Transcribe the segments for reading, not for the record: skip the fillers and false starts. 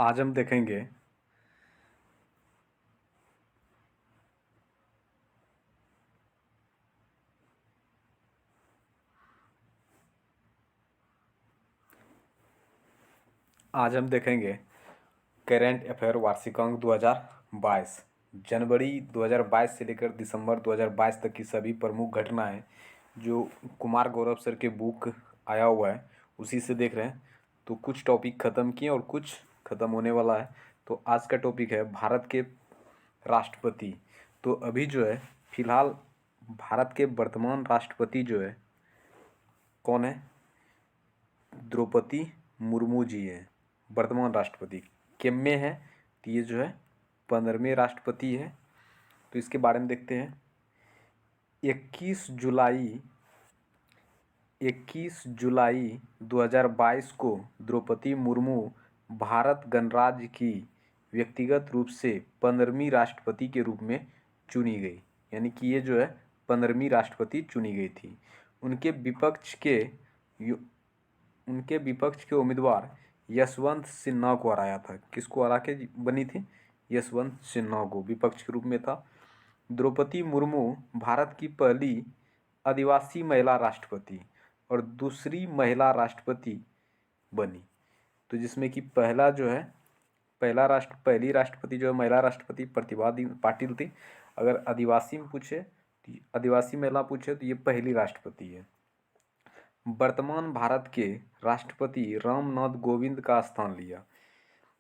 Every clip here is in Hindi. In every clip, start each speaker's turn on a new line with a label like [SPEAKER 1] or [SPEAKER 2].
[SPEAKER 1] आज हम देखेंगे करेंट अफेयर वार्षिकांक 2022। जनवरी 2022 से लेकर दिसंबर 2022 तक की सभी प्रमुख घटनाएं जो कुमार गौरव सर के बुक आया हुआ है उसी से देख रहे हैं। तो कुछ टॉपिक ख़त्म किए और कुछ ख़त्म होने वाला है। तो आज का टॉपिक है भारत के राष्ट्रपति। तो अभी जो है फिलहाल भारत के वर्तमान राष्ट्रपति जो है कौन है? द्रौपदी मुर्मू जी हैं वर्तमान राष्ट्रपति। किम में है तो ये जो है 15वें राष्ट्रपति है। तो इसके बारे में देखते हैं। 21 जुलाई 21 जुलाई 2022 को द्रौपदी मुर्मू भारत गणराज्य की व्यक्तिगत रूप से 15वीं राष्ट्रपति के रूप में चुनी गई। यानी कि ये जो है 15वीं राष्ट्रपति चुनी गई थी। उनके विपक्ष के उम्मीदवार यशवंत सिन्हा को हराया था। किसको हरा के बनी थी? यशवंत सिन्हा को विपक्ष के रूप में था। द्रौपदी मुर्मू भारत की पहली आदिवासी महिला राष्ट्रपति और दूसरी महिला राष्ट्रपति बनी। तो जिसमें कि पहली राष्ट्रपति जो है महिला राष्ट्रपति प्रतिभा पाटिल थी। अगर आदिवासी महिला पूछे तो ये पहली राष्ट्रपति है। वर्तमान भारत के राष्ट्रपति रामनाथ कोविंद का स्थान लिया,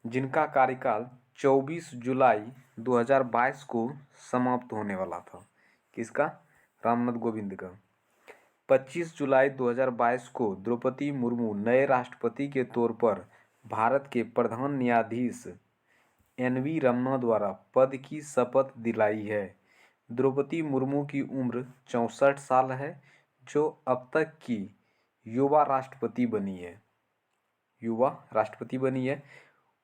[SPEAKER 1] जिनका कार्यकाल 24 जुलाई 2022 को समाप्त होने वाला था। किसका? रामनाथ कोविंद का। 25 जुलाई 2022 को द्रौपदी मुर्मू नए राष्ट्रपति के तौर पर भारत के प्रधान न्यायाधीश एन.वी. रमन्ना द्वारा पद की शपथ दिलाई है। द्रौपदी मुर्मू की उम्र 64 साल है, जो अब तक की युवा राष्ट्रपति बनी है।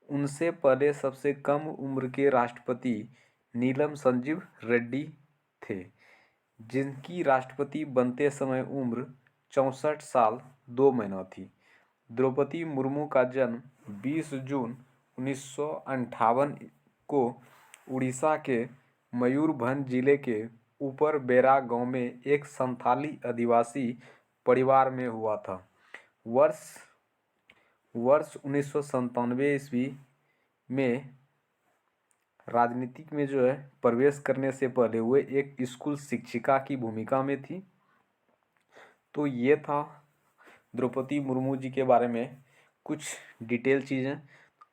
[SPEAKER 1] उनसे पहले सबसे कम उम्र के राष्ट्रपति नीलम संजीव रेड्डी थे, जिनकी राष्ट्रपति बनते समय उम्र 64 साल 2 महीना थी। द्रौपदी मुर्मू का जन्म 20 जून 1958 को उड़ीसा के मयूरभंज जिले के ऊपर बेरा गांव में एक संथाली आदिवासी परिवार में हुआ था। वर्ष 1997 ईस्वी में राजनीतिक में जो है प्रवेश करने से पहले वे एक स्कूल शिक्षिका की भूमिका में थी। तो ये था द्रौपदी मुर्मू जी के बारे में कुछ डिटेल चीज़ें।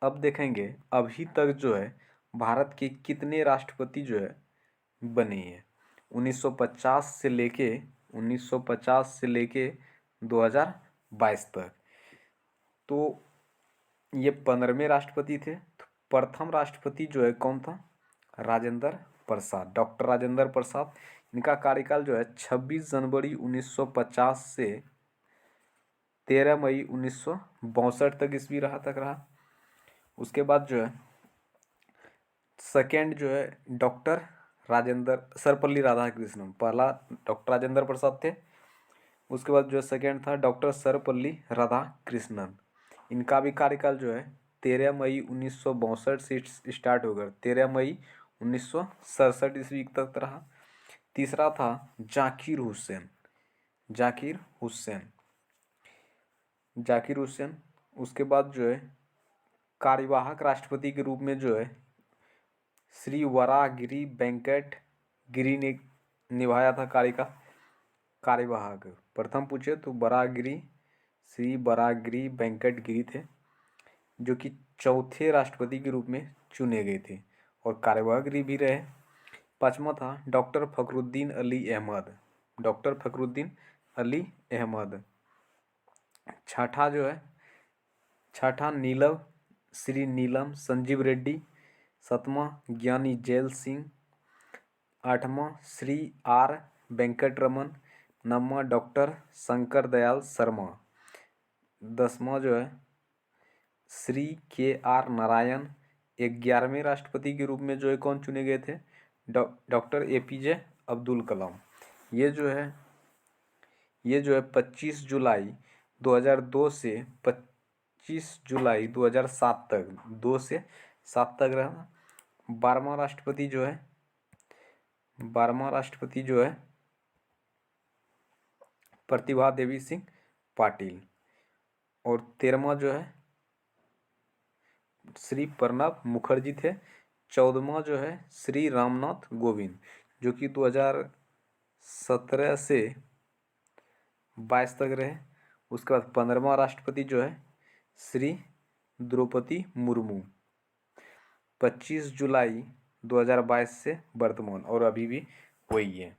[SPEAKER 1] अब देखेंगे अभी तक जो है भारत के कितने राष्ट्रपति जो है बने हैं 1950 से लेके 2022 तक। तो ये 15वें राष्ट्रपति थे। तो प्रथम राष्ट्रपति जो है कौन था? राजेंद्र प्रसाद, डॉक्टर राजेंद्र प्रसाद। इनका कार्यकाल जो है 26 जनवरी 1950 से 13 मई 1962 तक ईस्वी रहा। उसके बाद जो है सेकेंड जो है डॉक्टर सर्वपल्ली राधाकृष्णन। पहला डॉक्टर राजेंद्र प्रसाद थे। उसके बाद जो है सेकेंड था डॉक्टर सर्वपल्ली राधाकृष्णन। इनका भी कार्यकाल जो है 13 मई 1962 से स्टार्ट होकर 13 मई 1967 ईस्वी तक रहा। तीसरा था जाकिर हुसैन। उसके बाद जो है कार्यवाहक राष्ट्रपति के रूप में जो है श्री वराहगिरी वेंकट गिरी ने निभाया था कार्यवाहक। प्रथम पूछे तो श्री वराहगिरी वेंकट गिरी थे, जो कि चौथे राष्ट्रपति के रूप में चुने गए थे और कार्यवाहक भी रहे। पांचवा था डॉक्टर फखरुद्दीन अली अहमद। छठा श्री नीलम संजीव रेड्डी। सातवां ज्ञानी जैल सिंह। आठवां श्री आर वेंकटरमन। नौवां डॉक्टर शंकर दयाल शर्मा। 10वां जो है श्री के.आर. नारायण। 11वें राष्ट्रपति के रूप में जो है कौन चुने गए थे? डॉक्टर ए.पी.जे. अब्दुल कलाम। ये जो है 25 जुलाई 2002 से 25 जुलाई 2007 तक, 2 से 7 तक रहा। 12वां राष्ट्रपति जो है प्रतिभा देवी सिंह पाटिल। और 13वां जो है श्री प्रणब मुखर्जी थे। 14वां जो है श्री रामनाथ कोविंद, जो कि 2017 से 22 तक रहे। उसके बाद 15वां राष्ट्रपति जो है श्री द्रौपदी मुर्मू, 25 जुलाई 2022 से वर्तमान, और अभी भी वही है।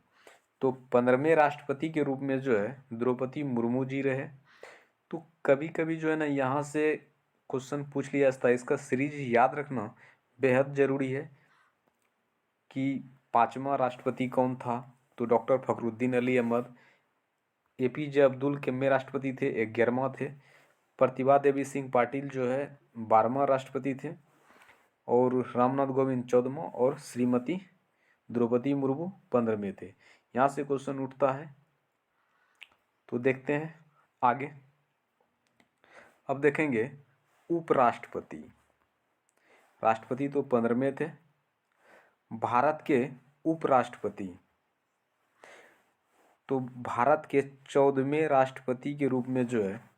[SPEAKER 1] तो 15वें राष्ट्रपति के रूप में जो है द्रौपदी मुर्मू जी रहे। तो कभी कभी जो है ना यहाँ से क्वेश्चन पूछ लिया जाता है, इसका सीरीज याद रखना बेहद ज़रूरी है कि 5वां राष्ट्रपति कौन था। तो डॉक्टर फखरुद्दीन अली अहमद। APJ अब्दुल कलाम राष्ट्रपति थे, 11वां थे। प्रतिभा देवी सिंह पाटिल जो है 12वां राष्ट्रपति थे। और रामनाथ कोविंद 14वां और श्रीमती द्रौपदी मुर्मू 15वें थे। यहाँ से क्वेश्चन उठता है, तो देखते हैं आगे। अब देखेंगे उपराष्ट्रपति। राष्ट्रपति तो 15वें थे। भारत के उपराष्ट्रपति, तो भारत के 14वें राष्ट्रपति के रूप में जो है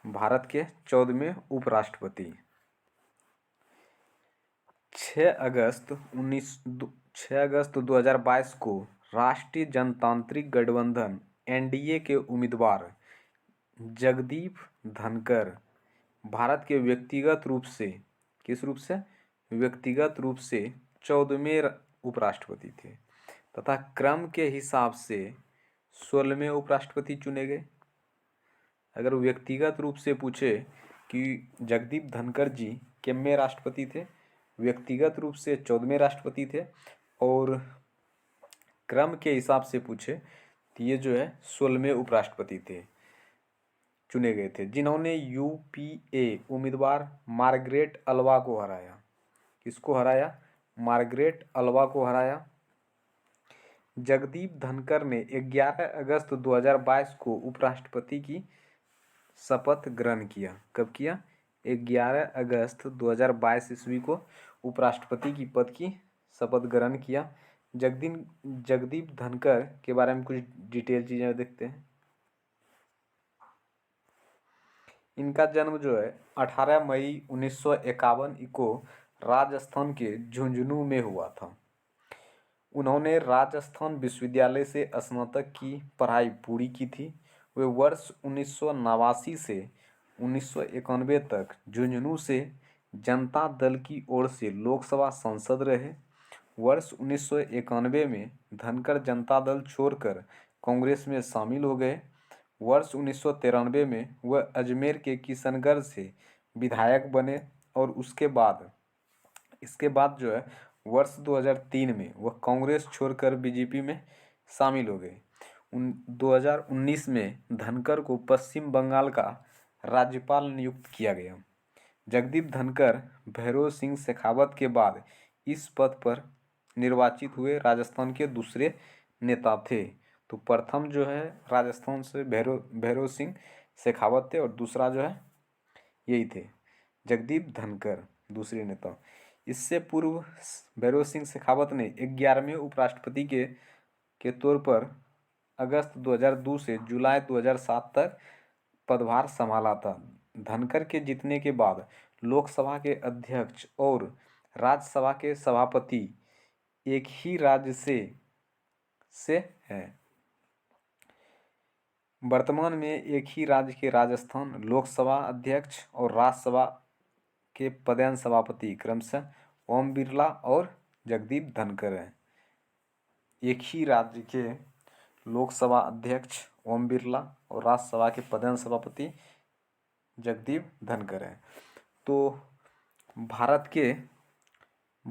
[SPEAKER 1] भारत के 14वें उपराष्ट्रपति 6 अगस्त 2022 को राष्ट्रीय जनतांत्रिक गठबंधन NDA के उम्मीदवार जगदीप धनकर भारत के व्यक्तिगत रूप से 14वें उपराष्ट्रपति थे तथा क्रम के हिसाब से 16वें उपराष्ट्रपति चुने गए। अगर व्यक्तिगत रूप से पूछे कि जगदीप धनकर जी कितवें राष्ट्रपति थे, व्यक्तिगत रूप से 14वें राष्ट्रपति थे। और क्रम के हिसाब से पूछे तो ये जो है 16वें उपराष्ट्रपति थे, चुने गए थे, जिन्होंने UPA उम्मीदवार मार्गरेट अल्वा को हराया। किसको हराया? मार्गरेट अल्वा को हराया। जगदीप धनकर ने 11 अगस्त 2022 को उपराष्ट्रपति की शपथ ग्रहण किया। कब किया? 11 अगस्त 2022 ईस्वी को उपराष्ट्रपति की पद की शपथ ग्रहण किया। जगदीप धनकर के बारे में कुछ डिटेल चीज़ें देखते हैं। इनका जन्म जो है 18 मई 1951 को राजस्थान के झुंझुनू में हुआ था। उन्होंने राजस्थान विश्वविद्यालय से स्नातक की पढ़ाई पूरी की थी। वे वर्ष 1989 से 1991 तक झुंझुनू से जनता दल की ओर से लोकसभा सांसद रहे। वर्ष 1991 में धनकर जनता दल छोड़कर कांग्रेस में शामिल हो गए। वर्ष 1993 में वह अजमेर के किशनगढ़ से विधायक बने और इसके बाद जो है वर्ष 2003 में वह कांग्रेस छोड़कर बीजेपी में शामिल हो गए। 2019 में धनकर को पश्चिम बंगाल का राज्यपाल नियुक्त किया गया। जगदीप धनकर भैरों सिंह शेखावत के बाद इस पद पर निर्वाचित हुए राजस्थान के दूसरे नेता थे। तो प्रथम जो है राजस्थान से भैरों सिंह शेखावत थे और दूसरा जो है यही थे जगदीप धनकर, दूसरे नेता। इससे पूर्व भैरों सिंह शेखावत ने 11वें उपराष्ट्रपति के तौर पर अगस्त 2002 से जुलाई 2007 तक पदभार संभाला था। धनकर के जीतने के बाद लोकसभा के अध्यक्ष और राज्यसभा के सभापति एक ही राज्य से हैं। वर्तमान में एक ही राज्य के राजस्थान लोकसभा अध्यक्ष और राज्यसभा के पदेन सभापति क्रमशः ओम बिरला और जगदीप धनकर हैं। एक ही राज्य के लोकसभा अध्यक्ष ओम बिरला और राज्यसभा के पदेन सभापति जगदीप धनकर हैं। तो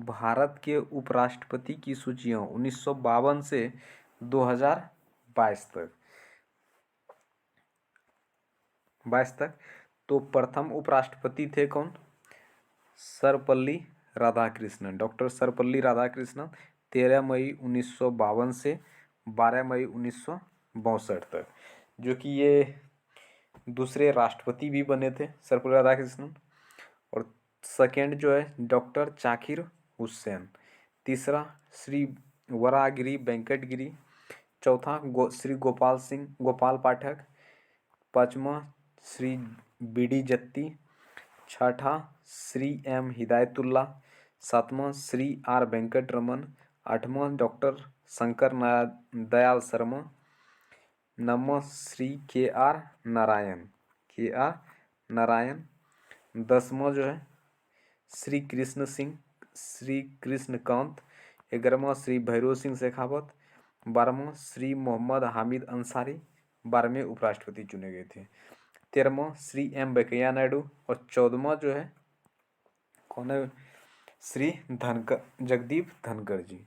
[SPEAKER 1] भारत के उपराष्ट्रपति की सूचियाँ 1952 से 2022 तक। तो प्रथम उपराष्ट्रपति थे कौन? सर्वपल्ली राधाकृष्णन, डॉक्टर सर्वपल्ली राधाकृष्णन, 13 मई 1952 से 12 मई 1962 तक, जो कि ये दूसरे राष्ट्रपति भी बने थे सर्वपल्ली राधाकृष्णन। और सेकेंड जो है डॉक्टर जाकिर हुसैन। तीसरा श्री वराहगिरी वेंकट गिरी। चौथा श्री गोपाल पाठक। पाँचवा श्री बी.डी. जत्ती। छठा श्री एम. हिदायतुल्ला। सातवां श्री आर. वेंकट रमन। आठवां डॉक्टर शंकर दयाल शर्मा। नववां श्री के.आर. नारायण। 10वां जो है श्री कृष्ण सिंह, श्री कृष्णकांत। 11वां श्री भैरों सिंह शेखावत। 12वां श्री मोहम्मद हामिद अंसारी 12वें उपराष्ट्रपति चुने गए थे। 13वां श्री एम वेंकैया नायडू। और 14वां जो है कौन है, श्री जगदीप धनखड़ जी।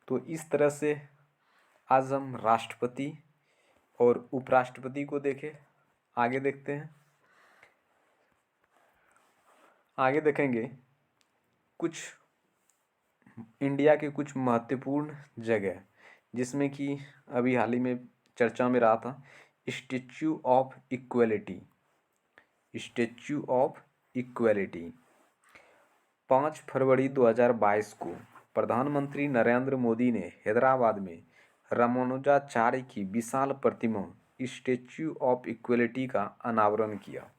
[SPEAKER 1] तो इस तरह से आज हम राष्ट्रपति और उपराष्ट्रपति को देखें। आगे देखते हैं। आगे देखेंगे कुछ इंडिया के कुछ महत्वपूर्ण जगह, जिसमें कि अभी हाल ही में चर्चा में रहा था स्टैच्यू ऑफ इक्वलिटी। 5 फरवरी 2022 को प्रधानमंत्री नरेंद्र मोदी ने हैदराबाद में रामानुजाचार्य की विशाल प्रतिमा स्टैच्यू ऑफ इक्वलिटी का अनावरण किया।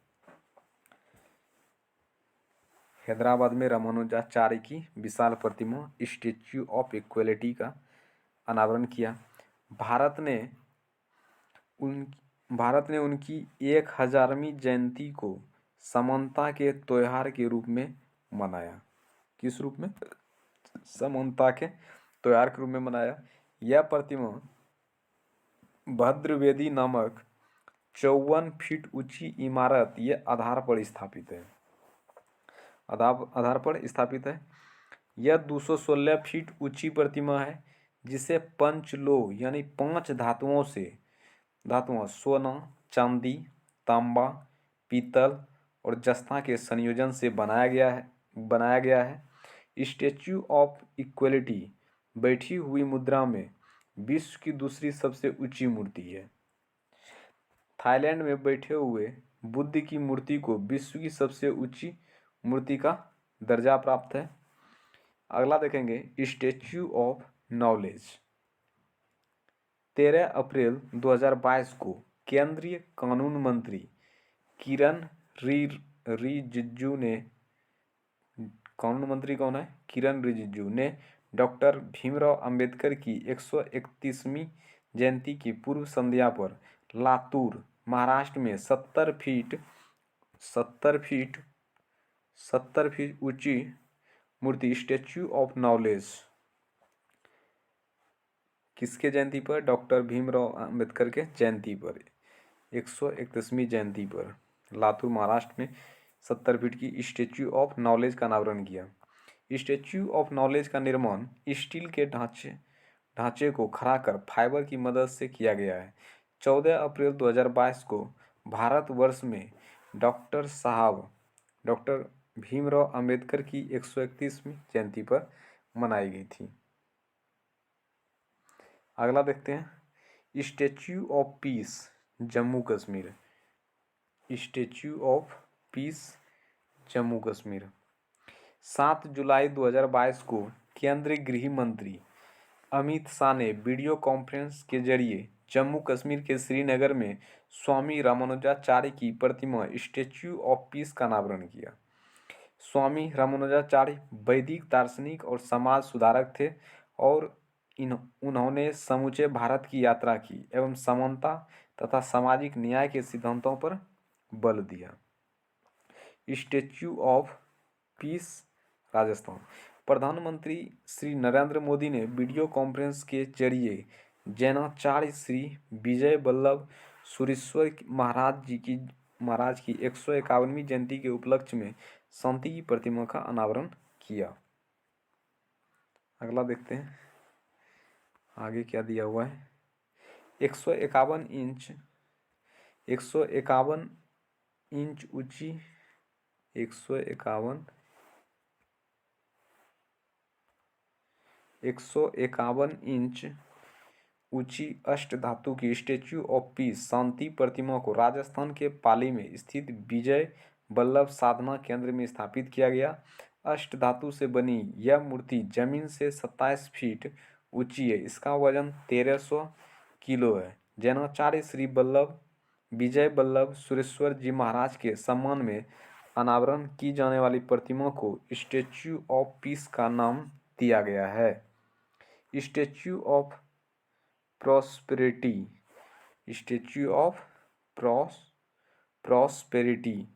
[SPEAKER 1] हैदराबाद में रामानुजाचार्य की विशाल प्रतिमा स्टैच्यू ऑफ इक्वलिटी का अनावरण किया। भारत ने उनकी 1000वीं जयंती को समानता के त्योहार के रूप में मनाया। किस रूप में? समानता के त्योहार के रूप में मनाया। यह प्रतिमा भद्रवेदी नामक 54 फीट ऊंची इमारत ये आधार पर स्थापित है। यह 216 फीट ऊंची प्रतिमा है, जिसे पंचलोह यानी 5 धातुओं सोना, चांदी, तांबा, पीतल और जस्ता के संयोजन से बनाया गया है। स्टैच्यू ऑफ इक्वलिटी बैठी हुई मुद्रा में विश्व की दूसरी सबसे ऊंची मूर्ति है। थाईलैंड में बैठे हुए बुद्ध की मूर्ति को विश्व की सबसे ऊंची मूर्ति का दर्जा प्राप्त है। अगला देखेंगे स्टैच्यू ऑफ नॉलेज। 13 अप्रैल 2022 को केंद्रीय कानून मंत्री किरण रिजिजू ने डॉक्टर भीमराव अंबेडकर की 131वीं जयंती की पूर्व संध्या पर लातूर, महाराष्ट्र में 70 फीट ऊंची मूर्ति स्टैच्यू ऑफ नॉलेज किसके जयंती पर? डॉक्टर भीमराव अंबेडकर के जयंती पर, 131वीं जयंती पर लातूर, महाराष्ट्र में 70 फीट की स्टैच्यू ऑफ नॉलेज का अनावरण किया। स्टैच्यू ऑफ नॉलेज का निर्माण स्टील के ढांचे को खड़ा कर फाइबर की मदद से किया गया है। 14 अप्रैल 2022 को भारतवर्ष में डॉक्टर भीमराव अंबेडकर की 131वीं जयंती पर मनाई गई थी। अगला देखते हैं statue of peace Jammu Kashmir. Statue of peace Jammu Kashmir 7 जुलाई 2022 को केंद्रीय गृह मंत्री अमित शाह ने वीडियो कॉन्फ्रेंस के जरिए जम्मू कश्मीर के श्रीनगर में स्वामी रामानुजाचार्य की प्रतिमा स्टैच्यू ऑफ पीस का अनावरण किया। स्वामी रामानुजाचार्य वैदिक दार्शनिक और समाज सुधारक थे और उन्होंने समूचे भारत की यात्रा की एवं समानता तथा सामाजिक न्याय के सिद्धांतों पर बल दिया। Statue of peace Rajasthan. प्रधानमंत्री श्री नरेंद्र मोदी ने वीडियो कॉन्फ्रेंस के जरिए जैनाचार्य श्री विजय वल्लभ सुरीश्वर महाराज की 151वीं जयंती के उपलक्ष्य में शांति की प्रतिमा का अनावरण किया। अगला देखते हैं आगे क्या दिया हुआ है। 151 इंच ऊंची 151 इंच ऊंची अष्ट धातु की स्टेच्यू ऑफ पीस शांति प्रतिमा को राजस्थान के पाली में स्थित विजय वल्लभ साधना केंद्र में स्थापित किया गया। अष्ट धातु से बनी यह मूर्ति जमीन से 27 फीट ऊंची है। इसका वजन 1300 किलो है। जैनाचार्य श्री वल्लभ विजय वल्लभ सुरेश्वर जी महाराज के सम्मान में अनावरण की जाने वाली प्रतिमा को स्टेच्यू ऑफ पीस का नाम दिया गया है। Statue of prosperity statue of prosperity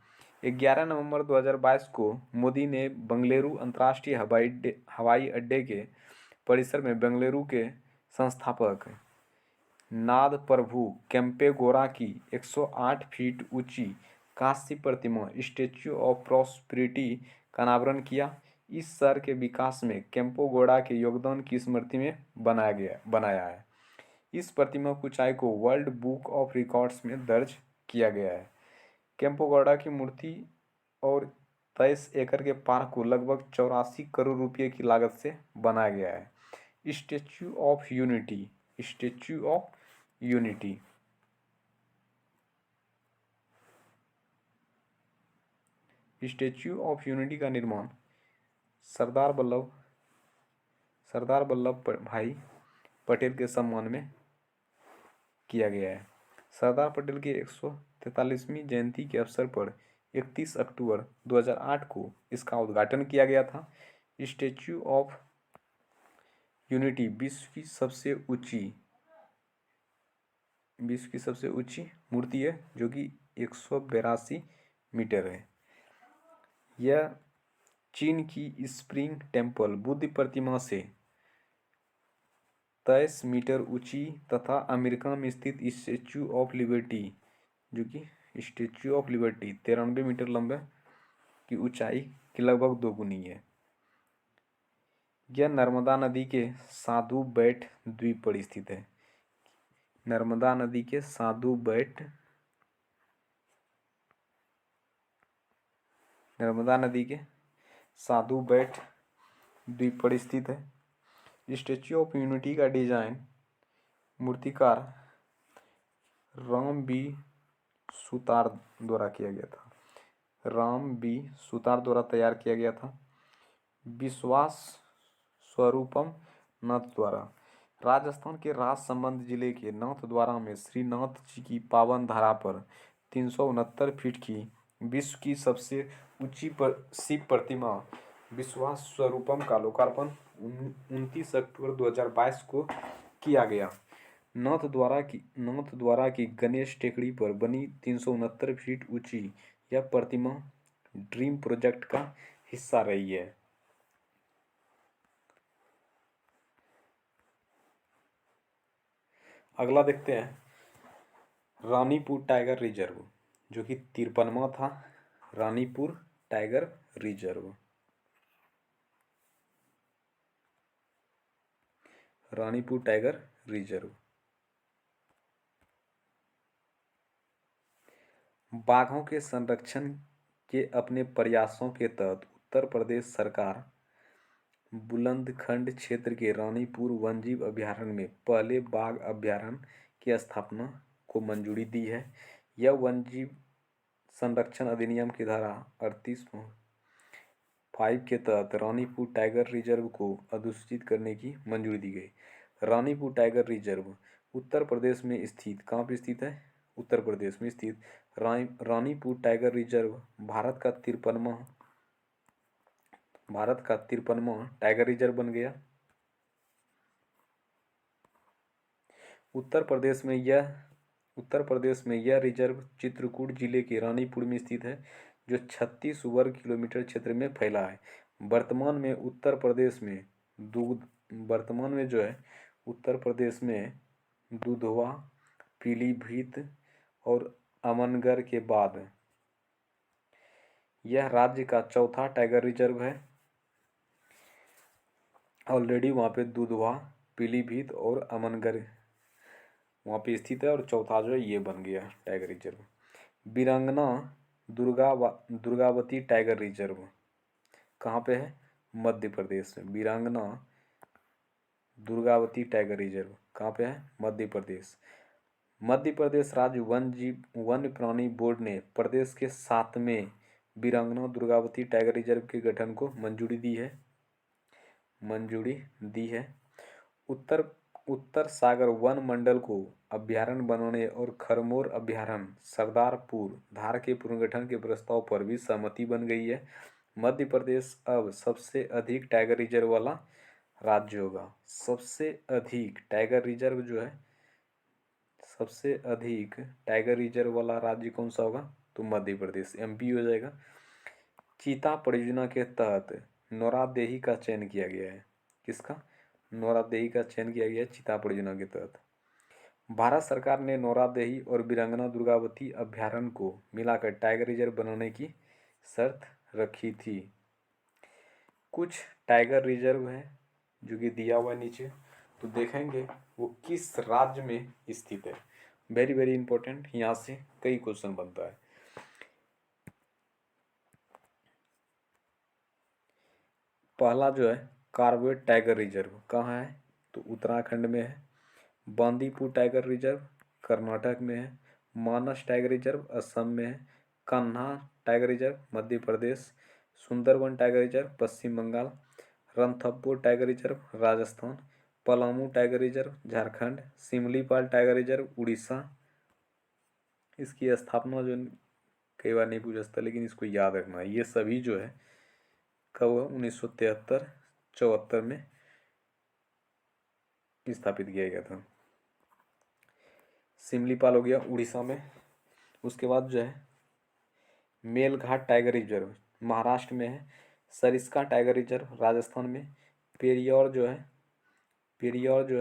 [SPEAKER 1] 11 नवंबर 2022 को मोदी ने बेंगलुरु अंतर्राष्ट्रीय हवाई अड्डे के परिसर में बेंगलुरु के संस्थापक नाद प्रभु केम्पेगौड़ा की 108 फीट ऊंची कांस्य प्रतिमा स्टेच्यू ऑफ प्रॉस्पेरिटी का अनावरण किया। इस शहर के विकास में केम्पेगौड़ा के योगदान की स्मृति में बनाया है। इस प्रतिमा की ऊंचाई को वर्ल्ड बुक ऑफ रिकॉर्ड्स में दर्ज किया गया है। केम्पेगौड़ा की मूर्ति और 23 एकड़ के पार्क को लगभग 84 करोड़ रुपए की लागत से बनाया गया है। Statue of unity statue of unity statue of unity का निर्माण सरदार वल्लभ भाई पटेल के सम्मान में किया गया है। सरदार पटेल की 143वीं जयंती के अवसर पर 31 अक्टूबर 2008 को इसका उद्घाटन किया गया था। स्टेच्यू ऑफ यूनिटी विश्व की सबसे ऊंची मूर्ति है जो कि 182 मीटर है। यह चीन की स्प्रिंग टेम्पल बुद्ध प्रतिमा से 23 मीटर ऊंची तथा अमेरिका में स्थित स्टेच्यू ऑफ लिबर्टी जो कि स्टेच्यू ऑफ लिबर्टी 93 मीटर लंबे की ऊंचाई की लगभग दोगुनी है। यह नर्मदा नदी के साधु बेट द्वीप पर स्थित है। नर्मदा नदी के साधु बेट द्वीप पर स्थित है। स्टेच्यू ऑफ यूनिटी का डिजाइन मूर्तिकार राम बी सुतार द्वारा तैयार किया गया था। विश्वास स्वरूपम नाथ द्वारा राजस्थान के राजसमंद जिले के नाथद्वारा में श्री नाथ जी की पावन धरा पर 369 फीट की विश्व की सबसे ऊंची शिव प्रतिमा विश्वास स्वरूपम का लोकार्पण 29 अक्टूबर 2022 को किया गया। नाथद्वारा की गणेश टेकड़ी पर बनी 369 फीट ऊंची यह प्रतिमा ड्रीम प्रोजेक्ट का हिस्सा रही है। अगला देखते हैं रानीपुर टाइगर रिजर्व जो कि 53वां था। रानीपुर टाइगर रिजर्व बाघों के संरक्षण के अपने प्रयासों के तहत उत्तर प्रदेश सरकार बुलंदखंड क्षेत्र के रानीपुर वन्यजीव अभयारण्य में पहले बाघ अभयारण्य की स्थापना को मंजूरी दी है। यह वन्यजीव संरक्षण अधिनियम की धारा 38(5) के तहत रानीपुर टाइगर रिजर्व को अधिसूचित करने की मंजूरी दी गई। रानीपुर टाइगर रिजर्व उत्तर प्रदेश में स्थित कहाँ पर स्थित है? उत्तर प्रदेश में स्थित रानीपुर टाइगर रिजर्व भारत का 53वां टाइगर रिजर्व बन गया। उत्तर प्रदेश में यह रिजर्व चित्रकूट जिले के रानीपुर में स्थित है जो 36 वर्ग किलोमीटर क्षेत्र में फैला है। वर्तमान में उत्तर प्रदेश में दुधवा, पीलीभीत और अमनगढ़ के बाद यह राज्य का चौथा टाइगर रिजर्व है। ऑलरेडी वहाँ पे दुधवा, पीलीभीत और अमनगढ़ वहाँ पे स्थित है और चौथा जो है ये बन गया टाइगर रिजर्व। वीरांगना दुर्गावती टाइगर रिजर्व कहाँ पे है? मध्य प्रदेश में। वीरांगना दुर्गावती टाइगर रिजर्व कहाँ पे है? मध्य प्रदेश। मध्य प्रदेश राज्य वन्य प्राणी बोर्ड ने प्रदेश के 7वें वीरांगना दुर्गावती टाइगर रिजर्व के गठन को मंजूरी दी है। उत्तर सागर वन मंडल को अभ्यारण्य बनाने और खरमोर अभ्यारण्य सरदारपुर धार के पुनर्गठन के प्रस्ताव पर भी सहमति बन गई है। मध्य प्रदेश अब सबसे अधिक टाइगर रिजर्व वाला राज्य होगा। सबसे अधिक टाइगर रिजर्व वाला राज्य कौन सा होगा? तो मध्य प्रदेश, एमपी हो जाएगा। चीता परियोजना के तहत नौरादेही का चयन किया गया है। किसका? नौरादेही का चयन किया गया है चीता परियोजना के तहत। भारत सरकार ने नौरादेही और वीरांगना दुर्गावती अभ्यारण्य को मिलाकर टाइगर रिजर्व बनाने की शर्त रखी थी। कुछ टाइगर रिजर्व है जो कि दिया हुआ है नीचे, तो देखेंगे वो किस राज्य में स्थित है। वेरी वेरी इंपॉर्टेंट, यहाँ से कई क्वेश्चन बनता है। पहला जो है कार्बेट टाइगर रिजर्व कहाँ है? तो उत्तराखंड में है। बांदीपुर टाइगर रिजर्व कर्नाटक में है। मानस टाइगर रिजर्व असम में है। Kanha tiger reserve Madhya Pradesh. Sundarban tiger reserve Paschim Bangal. Ranthambore tiger reserve Rajasthan. Palamau tiger reserve Jharkhand. Similipal tiger reserve Orissa. इसकी स्थापना जो कई बार नहीं पूछा जाता, लेकिन इसको याद रखना है। ये सभी जो है कब हुआ? 1973-74 में स्थापित किया गया था। सिमलीपाल हो गया उड़ीसा में। उसके बाद जो है मेलघाट टाइगर रिजर्व महाराष्ट्र में है। सरिस्का टाइगर रिजर्व राजस्थान में। पेरियार जो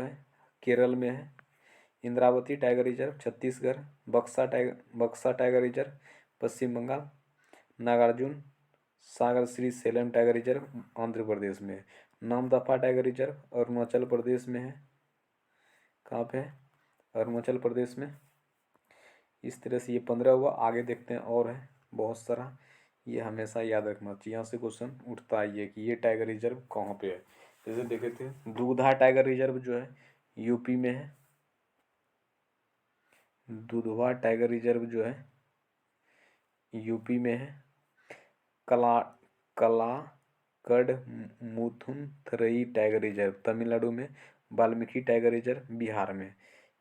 [SPEAKER 1] है केरल में है। Indravati tiger reserve Chhattisgarh. बक्सा tiger reserve Paschim Bengal. Nagarjuna Sagar Shri Salem tiger reserve Andhra Pradesh में है। नामदफा टाइगर रिजर्व अरुणाचल प्रदेश में है। कहाँ पे है? अरुणाचल प्रदेश में। इस तरह से ये 15 हुआ। आगे देखते हैं और है बहुत सारा, ये हमेशा याद रखना चाहिए। यहाँ से क्वेश्चन उठता है ये कि ये टाइगर रिजर्व कहाँ पे है। जैसे देखे थे दुधवा टाइगर रिजर्व जो है यूपी में है। दुधवा टाइगर रिजर्व जो है यूपी में है। कलाकड़मुथुनथरई टाइगर रिजर्व तमिलनाडु में। वाल्मीकि टाइगर रिजर्व बिहार में।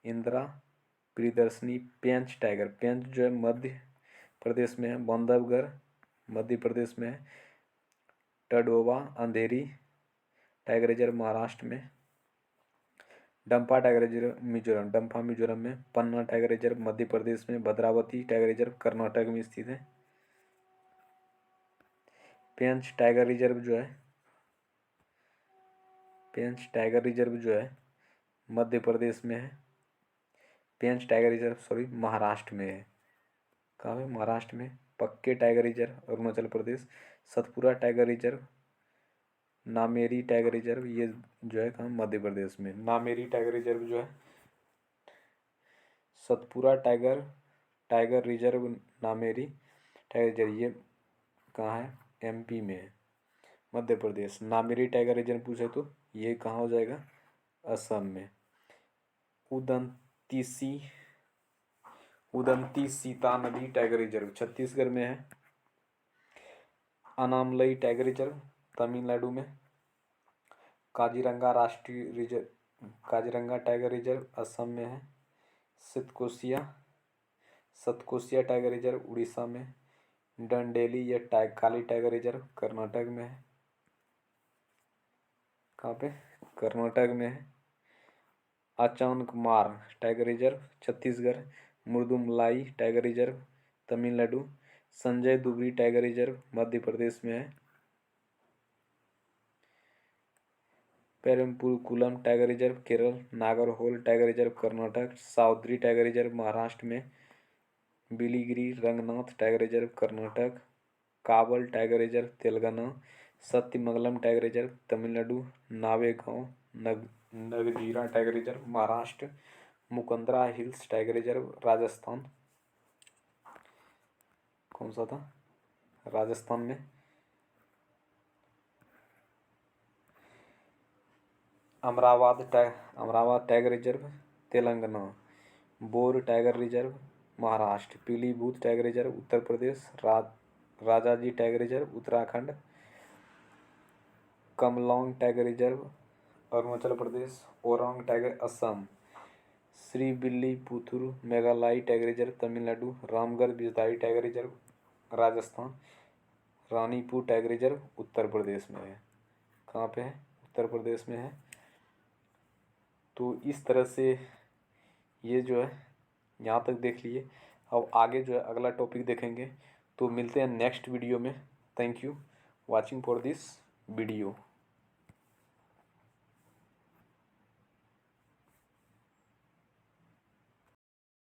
[SPEAKER 1] इंदिरा प्रियदर्शनी पेंच जो है मध्य प्रदेश में है। बांधवगढ़ मध्य प्रदेश में है। टडोवा अंधेरी टाइगर रिजर्व महाराष्ट्र में। डंपा टाइगर रिजर्व मिजोरम में। पन्ना टाइगर रिजर्व मध्य प्रदेश में। भद्रावती टाइगर रिजर्व कर्नाटक में स्थित है। पेंच टाइगर रिजर्व जो है मध्य प्रदेश में है। पेंच टाइगर रिजर्व महाराष्ट्र में है। कहाँ है? महाराष्ट्र में। Pakke tiger reserve Arunachal Pradesh. Satpura tiger reserve Nameri tiger reserve ये जो है कहाँ? मध्य प्रदेश में। नामेरी टाइगर रिजर्व जो है Satpura tiger reserve Nameri tiger reserve ये कहाँ है? एमपी में है। मध्य प्रदेश। नामेरी टाइगर रिजर्व पूछे तो ये कहाँ हो जाएगा? असम में। उदंती सीता नदी टाइगर रिजर्व छत्तीसगढ़ में है। अनामलई टाइगर रिजर्व तमिलनाडु में। काजीरंगा टाइगर रिजर्व असम में है। सतकोसिया टाइगर रिजर्व उड़ीसा में। डंडेली या काली टाइगर रिजर्व कर्नाटक में है। कहाँ पे? कर्नाटक में है। Achanakmar tiger reserve Chhattisgarh. Mudumalai tiger reserve Tamil Nadu. Sanjay Dubri tiger reserve Madhya Pradesh में है। Parambikulam tiger reserve Kerala. Nagarhole tiger reserve Karnataka. Sahyadri tiger reserve Maharashtra में। Biligiri Ranganatha tiger reserve Karnataka. Kawal tiger reserve Telangana. Sathyamangalam tiger reserve Tamil Nadu. Navegaon Nagzira tiger reserve Maharashtra. Mukundra hills tiger reserve Rajasthan. कौन सा था? राजस्थान में। Amravati tiger reserve Telangana, Bor tiger reserve Maharashtra, पीलीभूत tiger reserve Uttar Pradesh, Rajaji tiger reserve Uttarakhand, Kamlang tiger reserve Arunachal Pradesh, Orang tiger Assam, Srivilliputhur Meghamalai tiger reserve Tamil Nadu, Ramgarh बिजदाई tiger reserve Rajasthan, Ranipur tiger reserve Uttar Pradesh में है। कहाँ पे है? उत्तर प्रदेश में है। तो इस तरह से ये जो है यहाँ तक देख लिए। अब आगे जो है अगला टॉपिक देखेंगे। तो मिलते हैं नेक्स्ट वीडियो में। Thank you watching for this video.